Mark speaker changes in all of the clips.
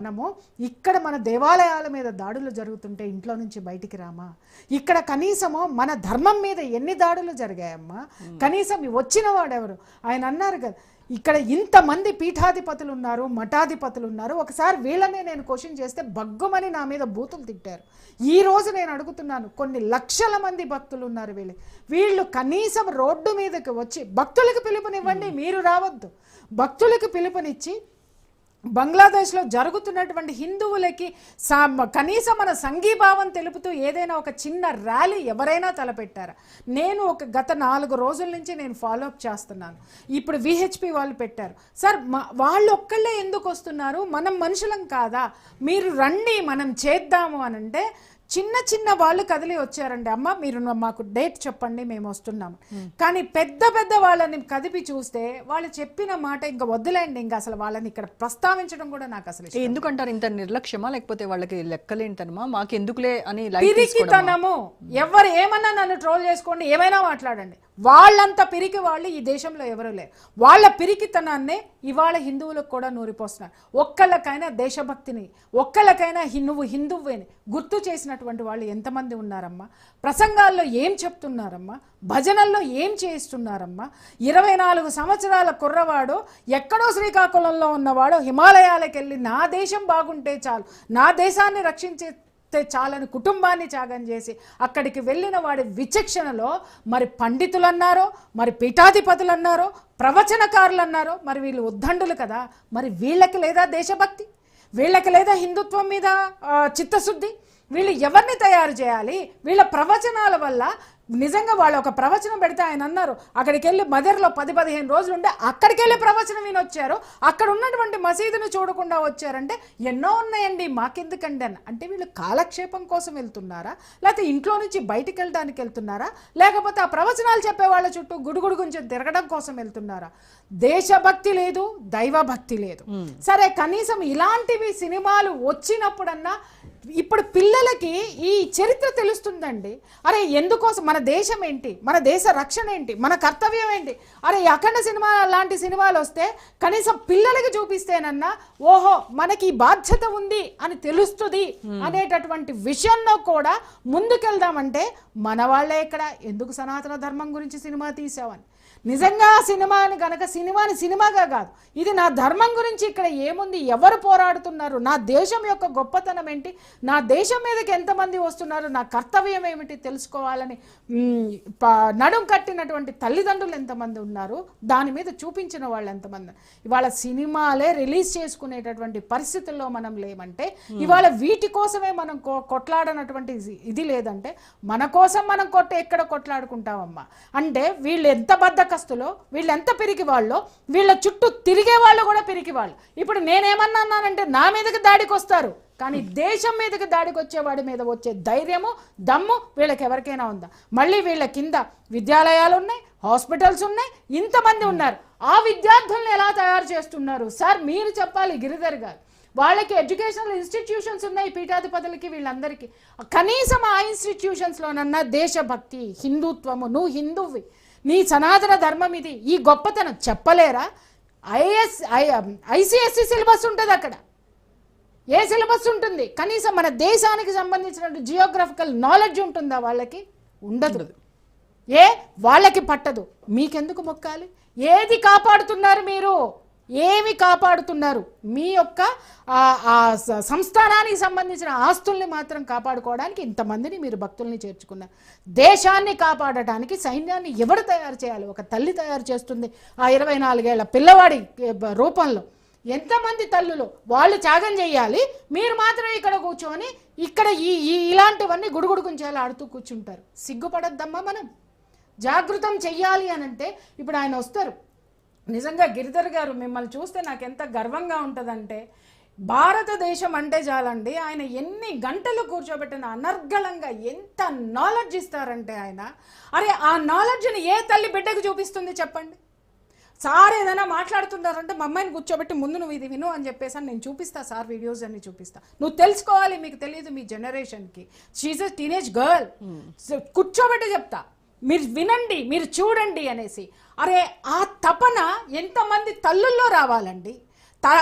Speaker 1: మనము ఇక్కడ మన దేవాలయాల మీద దాడులు జరుగుతుంటే ఇంట్లో నుంచి బయటికి రామా? ఇక్కడ కనీసము మన ధర్మం మీద ఎన్ని దాడులు జరిగాయమ్మా? కనీసం వచ్చిన వాడెవరు? ఆయన అన్నారు కదా, ఇక్కడ ఇంతమంది పీఠాధిపతులు ఉన్నారు, మఠాధిపతులు ఉన్నారు. ఒకసారి వీళ్ళనే నేను క్వశ్చన్ చేస్తే బగ్గుమని నా మీద బూతులు తిట్టారు. ఈ రోజు నేను అడుగుతున్నాను, కొన్ని లక్షల మంది భక్తులు ఉన్నారు. వీళ్ళు కనీసం రోడ్డు మీదకి వచ్చి భక్తులకు పిలుపునివ్వండి, మీరు రావద్దు. భక్తులకు పిలుపునిచ్చి బంగ్లాదేశ్లో జరుగుతున్నటువంటి హిందువులకి కనీసం మన సంఘీభావం తెలుపుతూ ఏదైనా ఒక చిన్న ర్యాలీ ఎవరైనా తలపెట్టారా? నేను గత 4 రోజుల నుంచి నేను ఫాలోఅప్ చేస్తున్నాను. ఇప్పుడు విహెచ్పి వాళ్ళు పెట్టారు, సార్ వాళ్ళు ఒక్కళ్ళే ఎందుకు వస్తున్నారు, మనం మనుషులం కాదా, మీరు రండి మనం చేద్దాము అని అంటే చిన్న చిన్న వాళ్ళు కదిలి వచ్చారండి. అమ్మ మీరు మాకు డేట్ చెప్పండి, మేము వస్తున్నాము. కానీ పెద్ద పెద్ద వాళ్ళని కదిపి చూస్తే వాళ్ళు చెప్పిన మాట ఇంకా వద్దులేండి, ఇంకా అసలు వాళ్ళని ఇక్కడ ప్రస్తావించడం కూడా నాకు అసలు
Speaker 2: ఎందుకంటారు? ఇంత నిర్లక్ష్యమా, లేకపోతే వాళ్ళకి లెక్కలేంటనమా, మాకు ఎందుకులే అని
Speaker 1: పిరికితనము. ఎవరు ఏమన్నా నన్ను ట్రోల్ చేసుకోండి, ఏమైనా మాట్లాడండి, వాళ్ళంత పిరికి వాళ్ళు ఈ దేశంలో ఎవరు లేరు. వాళ్ళ పిరికితనాన్నే ఇవాళ హిందువులకు కూడా నూరిపోస్తున్నారు. ఒక్కళ్ళకైనా దేశభక్తిని, ఒక్కళ్ళకైనా నువ్వు హిందువుని గుర్తు చేసినటువంటి వాళ్ళు ఎంతమంది ఉన్నారమ్మా? ప్రసంగాల్లో ఏం చెప్తున్నారమ్మా? భజనల్లో ఏం చేస్తున్నారమ్మా? 24 సంవత్సరాల కుర్రవాడు ఎక్కడో శ్రీకాకుళంలో ఉన్నవాడు హిమాలయాలకు వెళ్ళి నా దేశం బాగుంటే చాలు, నా దేశాన్ని రక్షించే చాలని కుటుంబాన్ని త్యాగం చేసి అక్కడికి వెళ్ళిన వాడి విచక్షణలో మరి పండితులు అన్నారో, మరి పీఠాధిపతులు అన్నారో, ప్రవచనకారులు అన్నారో, మరి వీళ్ళు ఉద్దండులు కదా, మరి వీళ్ళకి లేదా దేశభక్తి, వీళ్ళకి లేదా హిందుత్వం మీద చిత్తశుద్ధి? వీళ్ళు ఎవరిని తయారు చేయాలి? వీళ్ళ ప్రవచనాల వల్ల నిజంగా వాళ్ళు ఒక ప్రవచనం పెడితే ఆయన అన్నారు, అక్కడికి వెళ్ళి మదర్లో 10-15 రోజులు ఉంటే అక్కడికి వెళ్ళి ప్రవచనం వినొచ్చారు, అక్కడ ఉన్నటువంటి మసీదును చూడకుండా వచ్చారంటే ఎన్నో ఉన్నాయండి మాకెందుకండి అని. అంటే వీళ్ళు కాలక్షేపం కోసం వెళ్తున్నారా, లేకపోతే ఇంట్లో నుంచి బయటికి వెళ్ళడానికి వెళ్తున్నారా, లేకపోతే ఆ ప్రవచనాలు చెప్పే వాళ్ళ చుట్టూ గుడుగుడు గుంచెం తిరగడం కోసం వెళ్తున్నారా? దేశభక్తి లేదు, దైవభక్తి లేదు. సరే కనీసం ఇలాంటివి సినిమాలు వచ్చినప్పుడన్నా ఇప్పుడు పిల్లలకి ఈ చరిత్ర తెలుస్తుందండి. అరే ఎందుకోసం, మన దేశం ఏంటి, మన దేశ రక్షణ ఏంటి, మన కర్తవ్యం ఏంటి, అరే అఖండ సినిమా లాంటి సినిమాలు వస్తే కనీసం పిల్లలకి చూపిస్తేనన్నా ఓహో మనకి ఈ బాధ్యత ఉంది అని తెలుస్తుంది అనేటటువంటి విషయంలో కూడా ముందుకెళ్దామంటే మన వాళ్ళే ఇక్కడ ఎందుకు సనాతన ధర్మం గురించి సినిమా తీసావని. నిజంగా సినిమాని కనుక సినిమాగా కాదు, ఇది నా ధర్మం గురించి ఇక్కడ ఏముంది, ఎవరు పోరాడుతున్నారు, నా దేశం యొక్క గొప్పతనం ఏంటి, నా దేశం మీదకి ఎంతమంది వస్తున్నారు, నా కర్తవ్యం ఏమిటి తెలుసుకోవాలని నడుం కట్టినటువంటి తల్లిదండ్రులు ఎంతమంది ఉన్నారు, దాని మీద చూపించిన వాళ్ళు ఎంతమంది. ఇవాళ సినిమాలే రిలీజ్ చేసుకునేటటువంటి పరిస్థితుల్లో మనం లేమంటే, ఇవాళ వీటి కోసమే మనం కొట్లాడనటువంటి ఇది లేదంటే మన కోసం మనం ఎక్కడ కొట్లాడుకుంటామమ్మా? అంటే వీళ్ళు ఎంత కస్తులో, వీళ్ళు ఎంత పిరికి వాళ్ళు, వీళ్ళ చుట్టూ తిరిగే వాళ్ళు కూడా పిరికి వాళ్ళు. ఇప్పుడు నేనేమన్నానంటే నా మీదకి దాడికి వస్తారు, కానీ దేశం మీదకి దాడికి వచ్చేవాడి మీద వచ్చే ధైర్యము దమ్ము వీళ్ళకి ఎవరికైనా ఉందా? మళ్ళీ వీళ్ళ కింద విద్యాలయాలు ఉన్నాయి, హాస్పిటల్స్ ఉన్నాయి, ఇంతమంది ఉన్నారు. ఆ విద్యార్థులను ఎలా తయారు చేస్తున్నారు సార్ మీరు చెప్పాలి. గిరిధర్ గారు, వాళ్ళకి ఎడ్యుకేషనల్ ఇన్స్టిట్యూషన్స్ ఉన్నాయి పీఠాధిపతులకి, వీళ్ళందరికీ కనీసం ఆ ఇన్స్టిట్యూషన్స్లోనన్నా దేశభక్తి, హిందుత్వము, నువ్వు హిందువి, నీ సనాతన ధర్మం ఇది, ఈ గొప్పతనం చెప్పలేరా? ఐసిఎస్సి సిలబస్ ఉంటుంది అక్కడ, ఏ సిలబస్ ఉంటుంది? కనీసం మన దేశానికి సంబంధించిన జియోగ్రఫికల్ నాలెడ్జ్ ఉంటుందా వాళ్ళకి? ఉండదు. వాళ్ళకి పట్టదు. మీకెందుకు మొక్కాలి? ఏది కాపాడుతున్నారు మీరు? ఏమి కాపాడుతున్నారు? మీ యొక్క సంస్థానానికి సంబంధించిన ఆస్తుల్ని మాత్రం కాపాడుకోవడానికి ఇంతమందిని మీరు భక్తుల్ని చేర్చుకున్నారు. దేశాన్ని కాపాడటానికి సైన్యాన్ని ఎవరు తయారు చేయాలి? ఒక తల్లి తయారు చేస్తుంది. ఆ 24 ఏళ్ల పిల్లవాడి రూపంలో ఎంతమంది తల్లులు వాళ్ళు త్యాగం చేయాలి, మీరు మాత్రం ఇక్కడ కూర్చొని ఇక్కడ ఇలాంటివన్నీ గుడుగుడు గుంచేలా ఆడుతూ కూర్చుంటారు. సిగ్గుపడద్దమ్మా. మనం జాగృతం చెయ్యాలి అనంటే ఇప్పుడు ఆయన వస్తారు. నిజంగా గిరిధర్ గారు మిమ్మల్ని చూస్తే నాకు ఎంత గర్వంగా ఉంటుందంటే, భారతదేశం అంటే చాలండి, ఆయన ఎన్ని గంటలు కూర్చోబెట్టిన అనర్గళంగా ఎంత నాలెడ్జ్ ఇస్తారంటే ఆయన. అరే ఆ నాలెడ్జ్ని ఏ తల్లి బిడ్డకు చూపిస్తుంది చెప్పండి? సార్ ఏదైనా మాట్లాడుతున్నారంటే మా అమ్మాయిని కూర్చోబెట్టి ముందు నువ్వు ఇది విను అని చెప్పేసి నేను చూపిస్తా సార్, వీడియోస్ అన్ని చూపిస్తా, నువ్వు తెలుసుకోవాలి, మీకు తెలియదు మీ జనరేషన్కి, షీఈస్ ఎ టీనేజ్ గర్ల్, కూర్చోబెట్టి చెప్తా, మీరు వినండి, మీరు చూడండి అనేసి. అరే ఆ తపన ఎంతమంది తల్లుల్లో రావాలండి?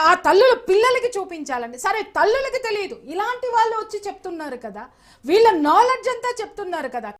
Speaker 1: ఆ తల్లులు పిల్లలకి చూపించాలండి. సరే తల్లులకి తెలియదు, ఇలాంటి వాళ్ళు వచ్చి చెప్తున్నారు కదా, వీళ్ళ నాలెడ్జ్ అంతా చెప్తున్నారు కదా.